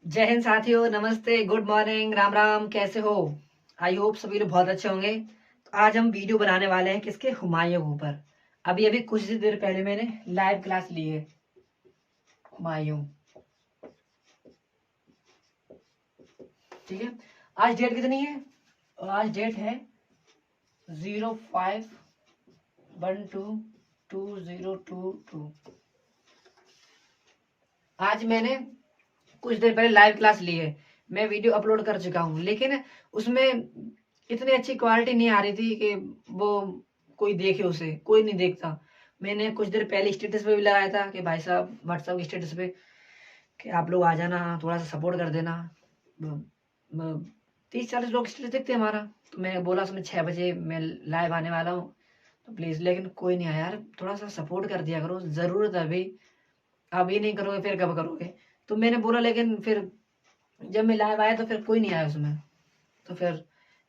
जय हिंद साथियों, नमस्ते, गुड मॉर्निंग, राम राम। कैसे हो? आई होप सभी लोग बहुत अच्छे होंगे। तो आज हम वीडियो बनाने वाले हैं किसके? हुमायूं के ऊपर। अभी अभी कुछ ही देर पहले मैंने लाइव क्लास ली है हुमायूं। ठीक है, आज डेट कितनी है? आज डेट है 05/12/2022। आज मैंने कुछ देर पहले लाइव क्लास ली है। मैं वीडियो अपलोड कर चुका हूँ, लेकिन उसमें इतनी अच्छी क्वालिटी नहीं आ रही थी कि वो कोई देखे, उसे कोई नहीं देखता। मैंने कुछ देर पहले स्टेटस पे भी लगाया था कि भाई साहब, व्हाट्सएप के स्टेटस पे, कि आप लोग आ जाना, थोड़ा सा सपोर्ट कर देना। 30-40 लोग स्टेटस देखते हैं हमारा। तो मैं बोला उसमें 6 बजे मैं लाइव आने वाला हूँ, तो प्लीज़। लेकिन कोई नहीं आया यार, थोड़ा सा सपोर्ट कर दिया करो, ज़रूरत है अभी। अभी नहीं करोगे फिर कब करोगे? तो मैंने बोला, लेकिन फिर जब मैं लाइव आया तो फिर कोई नहीं आया उसमें। तो फिर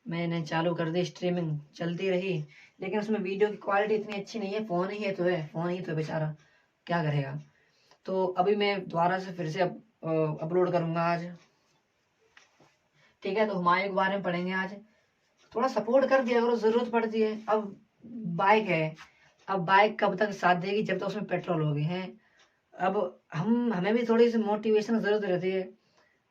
मैंने चालू कर दी, स्ट्रीमिंग चलती रही। लेकिन उसमें वीडियो की क्वालिटी इतनी अच्छी नहीं है। फ़ोन ही है तो है, फ़ोन ही तो है बेचारा, क्या करेगा। तो अभी मैं दोबारा से फिर से अपलोड करूँगा आज। ठीक है, तो हुमायूं के बारे में पढ़ेंगे आज। थोड़ा सपोर्ट कर दिया करो, ज़रूरत पड़ती है। अब बाइक है, अब बाइक कब तक साथ देगी? जब तक उसमें पेट्रोल होगी है। अब हमें भी थोड़ी सी मोटिवेशन ज़रूरत रहती है।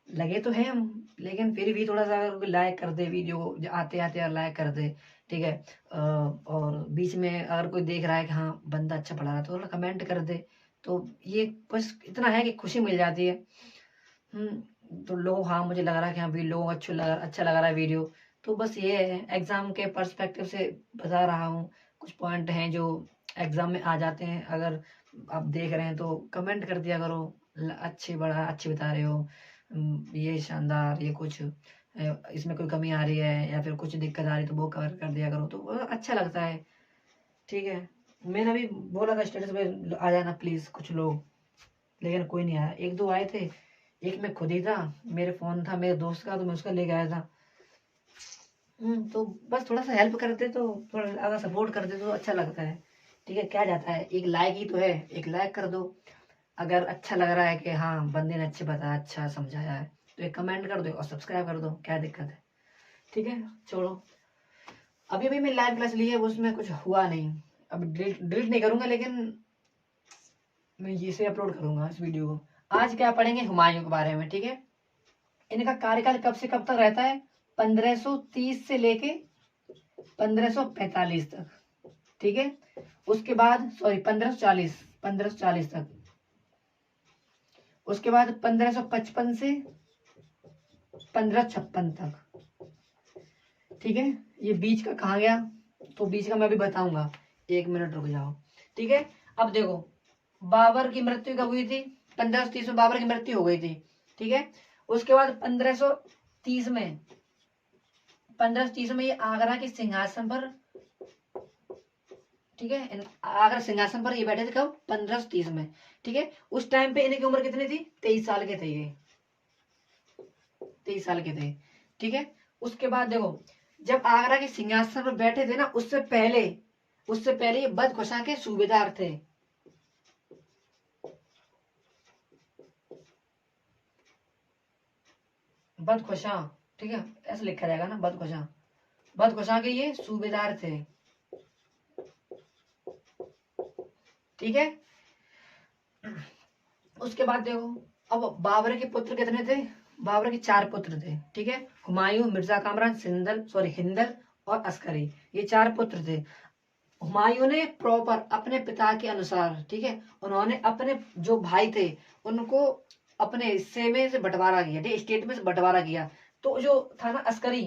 लगे तो हैं हम, लेकिन फिर भी थोड़ा सा अगर कोई लाइक कर दे वीडियो को, आते आते अगर लाइक कर दे, ठीक है। और बीच में अगर कोई देख रहा है कि हाँ बंदा अच्छा पढ़ा रहा है, तो थोड़ा कमेंट कर दे। तो ये बस इतना है कि खुशी मिल जाती है। तो लोग, हाँ मुझे लग रहा है कि हाँ भी लोगों को अच्छा लग रहा है वीडियो। तो बस ये है, एग्जाम के पर्सपेक्टिव से बता रहा हूँ। कुछ पॉइंट हैं जो एग्जाम में आ जाते हैं। अगर आप देख रहे हैं तो कमेंट कर दिया करो, अच्छे बता रहे हो, ये शानदार, ये कुछ इसमें कोई कमी आ रही है या फिर कुछ दिक्कत आ रही है तो वो कवर कर दिया करो, तो वो अच्छा लगता है। ठीक है, मैंने अभी बोला था स्टेटस पे आ जाना प्लीज कुछ लोग, लेकिन कोई नहीं आया। एक दो आए थे, एक मैं खुद ही था, मेरे फोन था मेरे दोस्त का, तो मैं उसका लेके आया था। तो बस थोड़ा सा हेल्प करते तो, थोड़ा अगर सपोर्ट करते तो अच्छा लगता है। ठीक है, क्या जाता है, एक लाइक ही तो है, एक लाइक कर दो। अगर अच्छा लग रहा है कि हाँ बंदे ने अच्छे बताया, अच्छा समझाया है, तो एक कमेंट कर दो और सब्सक्राइब कर दो, क्या दिक्कत है। ठीक है, छोड़ो। अभी अभी मैं लाइव क्लास ली है, उसमें कुछ हुआ नहीं। अब डिलीट नहीं करूंगा, लेकिन मैं इसे अपलोड करूंगा इस वीडियो को। आज क्या पढ़ेंगे? हुमायूं के बारे में। ठीक है, इनका कार्यकाल कब से कब तक रहता है? 1530 से लेके 1545 तक। ठीक है, उसके बाद सॉरी 1540 तक। उसके बाद 1555 से 1556 तक। ठीक है, ये बीच का कहाँ गया? तो बीच का मैं भी बताऊंगा, 1 मिनट रुक जाओ। ठीक है, अब देखो, बाबर की मृत्यु कब हुई थी? 1530 में बाबर की मृत्यु हो गई थी। ठीक है, उसके बाद 1530 में 1530 में ये आगरा के सिंहासन पर, ठीक है, आगरा सिंहासन पर ये बैठे थे कब? 1530 में। ठीक है, उस टाइम पे इनकी उम्र कितनी थी? 23 साल के थे ये, 23 साल के थे। ठीक है, उसके बाद देखो, जब आगरा के सिंहासन पर बैठे थे ना, उससे पहले ये बदख्शां के सूबेदार थे। बदख्शां, ठीक है, ऐसे लिखा जाएगा ना, बदख्शां। बदख्शां के ये सूबेदार थे। ठीक है, उसके बाद देखो, अब बाबर के पुत्र कितने थे? बाबर के 4 पुत्र थे। ठीक है, हुमायूं, मिर्जा कामरान, हिंदल और अस्करी, ये 4 पुत्र थे। हुमायूं ने प्रॉपर अपने पिता के अनुसार, ठीक है, उन्होंने अपने जो भाई थे उनको अपने हिस्से में से बंटवारा किया, ठीक, स्टेट में से बंटवारा किया। तो जो था ना अस्करी,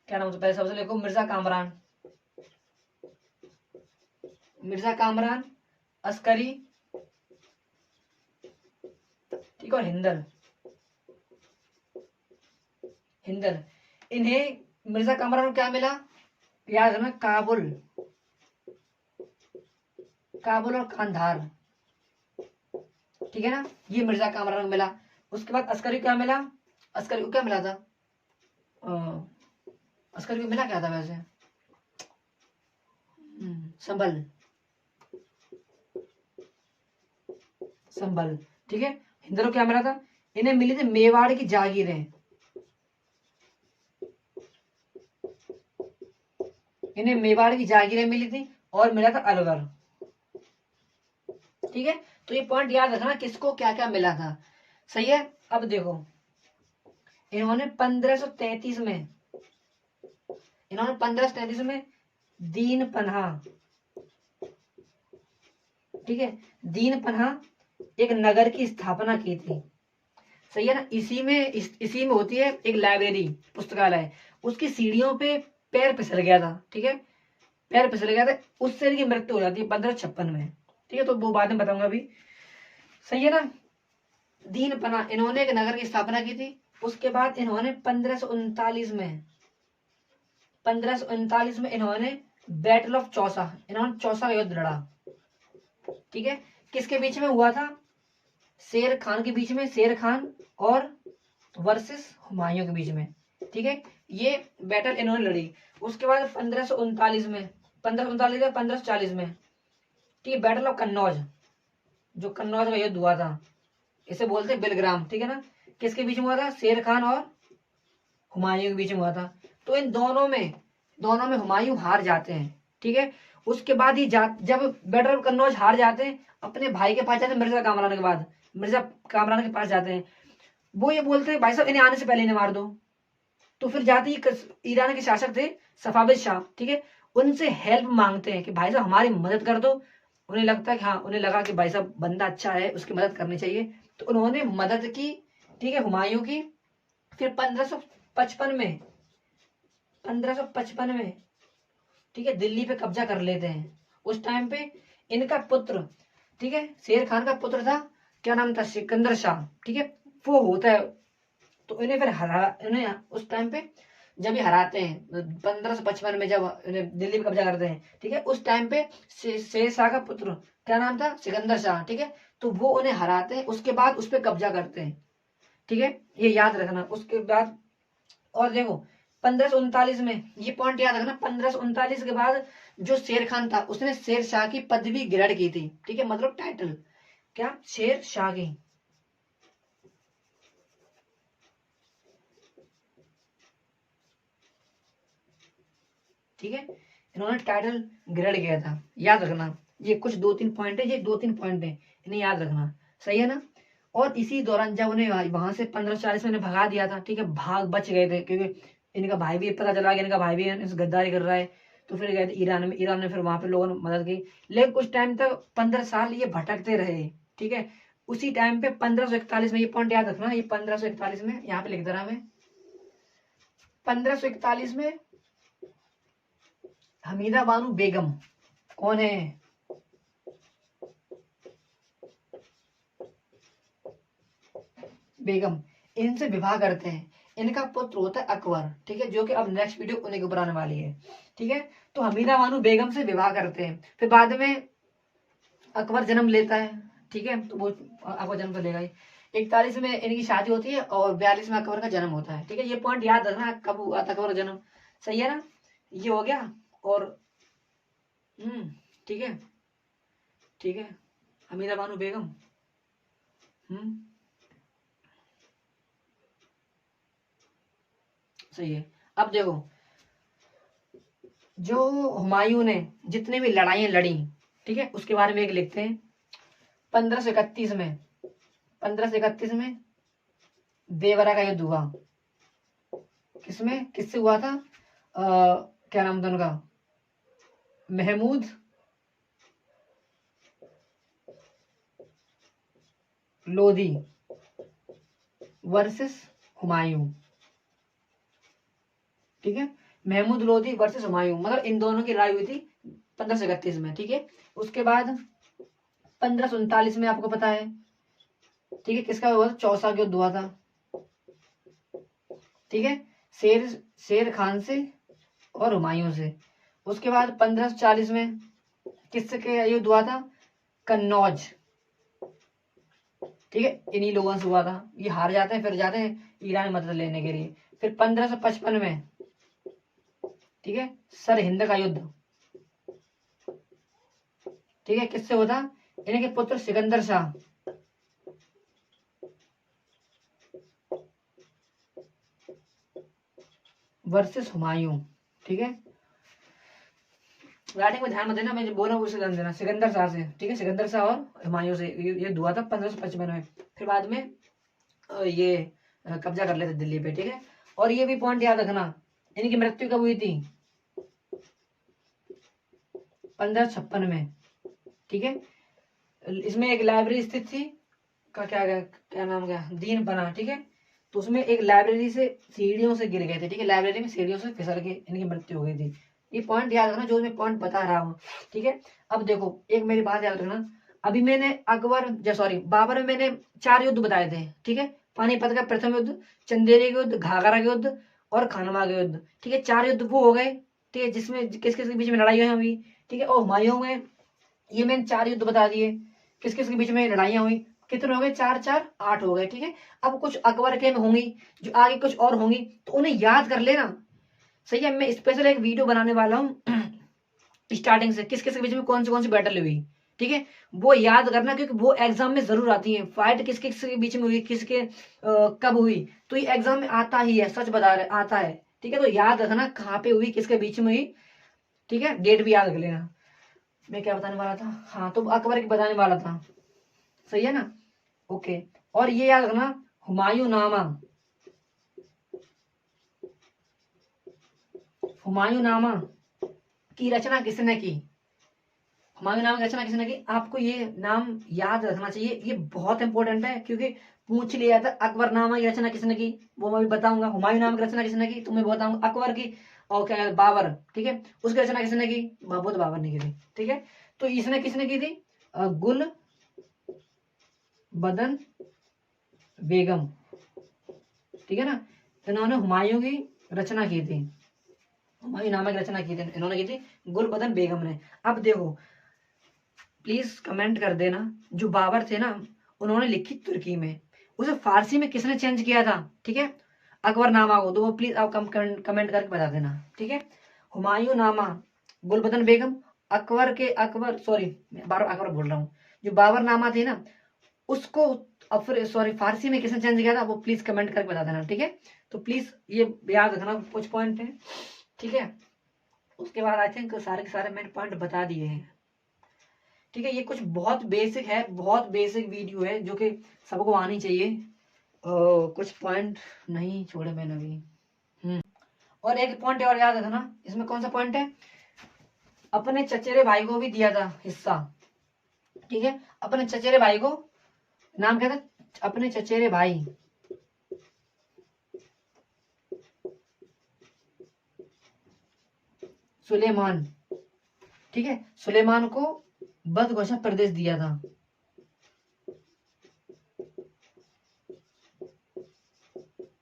क्या नाम था पहले सबसे लिखो, मिर्जा कामरान, अस्करी, ठीक, और हिंदल। हिंदल, इन्हें, मिर्जा कामरान को क्या मिला? याद है ना, काबुल, काबुल और कांधार। ठीक है ना, ये मिर्जा कामरान को मिला। उसके बाद अस्करी को क्या मिला? अस्करी को क्या मिला था? अ, अस्करी को मिला क्या था वैसे? संभल, संभल। ठीक है, हिंदल को क्या मिला था? इन्हें मिली थी मेवाड़ की जागीरें, इन्हें मेवाड़ की जागीरें मिली थी और मिला था अलवर। ठीक है, तो ये पॉइंट याद रखना किसको क्या क्या मिला था। सही है। अब देखो इन्होंने 1533 में, इन्होंने 1533 में दीन पन्हा, ठीक है, दीन पन्हा एक नगर की स्थापना की थी। सही है ना। इसी में होती है एक लाइब्रेरी, पुस्तकालय। उसकी सीढ़ियों पे पैर फिसल गया था। ठीक है, पैर फिसल गया था, उससे इनकी मृत्यु हो जाती है 1556 में। ठीक है, तो वो बाद में बताऊंगा अभी। सही है ना। दीन पन्हा इन्होंने एक नगर की स्थापना की थी। उसके बाद इन्होंने 1539 में, 1539 में इन्होंने बैटल ऑफ चौसा, इन्होंने चौसा का युद्ध लड़ा। ठीक है, किसके बीच में हुआ था? शेर खान के बीच में, शेर खान और वर्सेस हुमायूं के बीच में। ठीक है, ये बैटल इन्होंने लड़ी। उसके बाद 1539 में, 1539 या 1540 में, ठीक है, बैटल ऑफ कन्नौज, जो कन्नौज का युद्ध हुआ था, इसे बोलते हैं बिलग्राम। ठीक है ना। किसके बीच में हुआ था? शेर खान और हुमायूं के बीच में हुआ था। तो इन दोनों में हुमायूं हार जाते हैं। ठीक है, उसके बाद ही जब बैटल ऑफ कन्नौज हार जाते हैं, अपने भाई के पास जाते हैं, मिर्जा कामरान के बाद, मिर्जा कामरान के पास जाते हैं। वो ये बोलते हैं भाई साहब इन्हें आने से पहले इन्हें मार दो। तो फिर जाते ही ईरान के शासक थे सफाविद शाह, ठीक है, उनसे हेल्प मांगते हैं कि भाई साहब हमारी मदद कर दो। उन्हें लगता है कि हाँ, उन्हें लगा कि भाई साहब बंदा अच्छा है, उसकी मदद करनी चाहिए, तो उन्होंने मदद की। ठीक है, हुमायूं की। फिर 1555 में, 1555 में, ठीक है, दिल्ली पे कब्जा कर लेते हैं। उस टाइम पे इनका पुत्र, ठीक है, शेर खान का पुत्र था, क्या नाम था? सिकंदर शाह। ठीक है, वो होता है। तो इन्हें फिर इन्हें उस टाइम पे जब ये हराते हैं 1555 में, जब इन्हें दिल्ली पे कब्जा करते हैं, ठीक है, उस टाइम पे शेर शाह का पुत्र, क्या नाम था? सिकंदर शाह। ठीक है, तो वो उन्हें हराते हैं, उसके बाद उस पर कब्जा करते हैं। ठीक है, ये याद रखना। उसके बाद और देखो 1539 में, ये पॉइंट याद रखना, 1539 के बाद जो शेर खान था उसने शेर शाह की पदवी ग्रहण की थी। ठीक है, मतलब टाइटल क्या? शेर शाह की। ठीक है, इन्होंने टाइटल ग्रहण किया था, याद रखना। ये कुछ 2-3 पॉइंट है, ये 2-3 पॉइंट है, इन्हें याद रखना। सही है ना। और इसी दौरान जब उन्हें वहां से 1540 में भगा दिया था, ठीक है, भाग बच गए थे, क्योंकि इनका भाई भी पता चला कि इनका भाई भी इस गद्दारी कर रहा है। तो फिर गए थे ईरान में, ईरान में फिर वहां पे लोगों ने मदद की। लेकिन कुछ टाइम तक 15 साल ये भटकते रहे। ठीक है, उसी टाइम पे 1541 में, ये पॉइंट याद रखना, ये 1541 में यहाँ पे लिख दे रहा मैं, 1541 में हमीदा बानो बेगम, कौन है? बेगम, इनसे विवाह करते हैं। इनका पुत्र होता है अकबर। ठीक है, जो कि अब नेक्स्ट वीडियो उन्हीं के ऊपर आने वाली है। ठीक है, तो हमीदा बानो बेगम से विवाह करते हैं। फिर बाद में अकबर जन्म लेता है। ठीक है, तो वो अकबर जन्म तो लेगा ही। 41 में इनकी शादी होती है और 42 में अकबर का जन्म होता है। ठीक है, ये पॉइंट याद रखना कब हुआ था अकबर का जन्म। सही है ना। ये हो गया। और ठीक है, ठीक है, हमीदा बानो बेगम। हम्म सही है। अब देखो जो हुमायूं ने जितने भी लड़ाइयां लड़ी, ठीक है, उसके बारे में एक लिखते हैं। 1531 में, 1531 में देवरा का युद्ध हुआ। किसमें, किससे हुआ था? क्या नाम था उनका? महमूद लोधी वर्सेस हुमायूं। ठीक है, महमूद लोधी वर्सेस हुमायूं, मतलब इन दोनों की लड़ाई हुई थी 1531 में। ठीक है, उसके बाद 1539 में आपको पता है, ठीक है, किसका हुआ था? चौसा का युद्ध हुआ था। ठीक है, शेर शेर खान से और हुमायूं से। उसके बाद 1540 में किससे के युद्ध हुआ था? कन्नौज। ठीक है, इन्हीं लोगों से हुआ था। ये हार जाते हैं, फिर जाते हैं ईरान मदद लेने के लिए। फिर 1555 में, ठीक है, सरहिंद का युद्ध, ठीक है, किससे होता? इनके पुत्र सिकंदर शाह, वर्सेस हुमायूं। ठीक है, राइटिंग में ध्यान मत देना, मैं जो बोल रहा हूँ उसे ध्यान देना। सिकंदर शाह से, ठीक है, सिकंदर शाह और हुमायूं से ये हुआ था 1555 में। फिर बाद में ये कब्जा कर लेते दिल्ली पे। ठीक है, और ये भी पॉइंट याद रखना, इनकी मृत्यु कब हुई थी? 1556 में। ठीक है, इसमें एक लाइब्रेरी स्थित थी का क्या नाम क्या दीन बना। ठीक है, तो उसमें एक लाइब्रेरी से सीढ़ियों से गिर गए थे। ठीक है, लाइब्रेरी में सीढ़ियों से फिसल के इनकी मृत्यु हो गई थी। ये पॉइंट याद रखना जो मैं पॉइंट बता रहा हूँ। ठीक है, अब देखो एक मेरी बात याद रखना, अभी मैंने बाबर में मैंने 4 युद्ध बताए थे। ठीक है, पानीपत का प्रथम युद्ध, चंदेरी के युद्ध, घाघरा के युद्ध और खानवा के युद्ध। ठीक है, 4 युद्ध वो हो गए। ठीक है, जिसमें किस किस के बीच में लड़ाई हुई। ठीक है, और हुमायूं में ये मैंने 4 युद्ध बता दिए, किस किस के बीच में लड़ाइयां हुई। कितने हो गए? 4 4 8 हो गए। ठीक है, अब कुछ अकबर के में होंगी, जो आगे कुछ और होंगी, तो उन्हें याद कर लेना। सही है, मैं स्पेशल एक वीडियो बनाने वाला हूँ स्टार्टिंग से, किस किस के बीच में कौन सी बैटल हुई। ठीक है, वो याद करना, क्योंकि वो एग्जाम में जरूर आती है। फाइट किस किस के बीच में हुई, किसके कब हुई, तो ये एग्जाम में आता ही है, सच बता रहे आता है। ठीक है, तो याद रखना कहाँ पे हुई, किसके बीच में हुई। ठीक है, डेट भी याद कर लेना। मैं क्या बताने वाला था? हाँ, तो अकबर की बताने वाला था। सही है ना? ओके, और ये याद रखना, हुमायूं नामा, हुमायूं नामा की रचना किसने की? हुमायूं नामा की रचना किसने की? आपको ये नाम याद रखना चाहिए, ये बहुत इंपॉर्टेंट है, क्योंकि पूछ लिया था अकबर नामा की रचना किसने की, वो मैं भी बताऊंगा। हुमायूं नामा की रचना किसने की, तो मैं बताऊंगा अकबर की। और क्या, बाबर। ठीक है, उसकी रचना किसने की? महमूद बाबर ने की थी। ठीक है, तो इसने किसने की थी? गुल बदन बेगम। ठीक है ना, इन्होंने हुमायूं की रचना की थी, हुमायूं नामा की रचना की थी, इन्होंने की थी गुलबदन बेगम ने। अब देखो, प्लीज कमेंट कर देना, जो बाबर थे ना, उन्होंने लिखी तुर्की में, उसे फारसी में किसने चेंज किया था? ठीक है, अकबरनामा को, तो वो प्लीज आप कमेंट करके बता देना। ठीक है, हुमायूं नामा, गुलबदन बेगम, अकबर सॉरी, बार अकबर बोल रहा हूँ, जो बाबर नामा थे ना, उसको फारसी में किसने चेंज किया था, वो प्लीज कमेंट करके बता देना। ठीक है, तो प्लीज ये याद रखना, कुछ पॉइंट है। ठीक है, उसके बाद आई थिंक सारे के सारे मैंने पॉइंट बता दिए हैं। ठीक है, ये कुछ बहुत बेसिक है, बहुत बेसिक वीडियो है, जो कि सबको आनी चाहिए। कुछ पॉइंट नहीं छोड़े मैंने अभी। और एक पॉइंट और याद रखना, इसमें कौन सा पॉइंट है? अपने चचेरे भाई को भी दिया था हिस्सा। ठीक है, अपने चचेरे भाई को, नाम क्या था? अपने चचेरे भाई सुलेमान। ठीक है, सुलेमान को बदगोशा प्रदेश दिया था।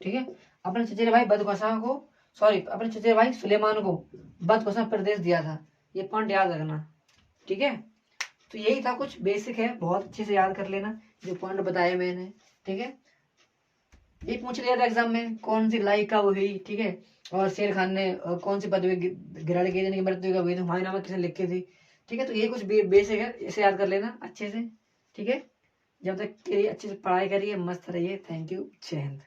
ठीक है, अपने चचेरे भाई बदगोशा को, अपने चचेरे भाई सुलेमान को बदगोशा प्रदेश दिया था। ये पॉइंट याद रखना। ठीक है, तो यही था, कुछ बेसिक है, बहुत अच्छे से याद कर लेना जो पॉइंट बताए मैंने। ठीक है, ये पूछ लिया था एग्जाम में, कौन सी लड़ाई कब हुई। ठीक है, और शेर खान ने कौन सी पदवी ग्रहण की थी, मृत्यु कब हुई थी, हुमायूं नामा किसने लिखी थी। ठीक है, तो ये कुछ बेसिक है, इसे याद कर लेना अच्छे से। ठीक है, जब तक के लिए अच्छे से पढ़ाई करिए, मस्त रहिए। थैंक यू, जय हिंद।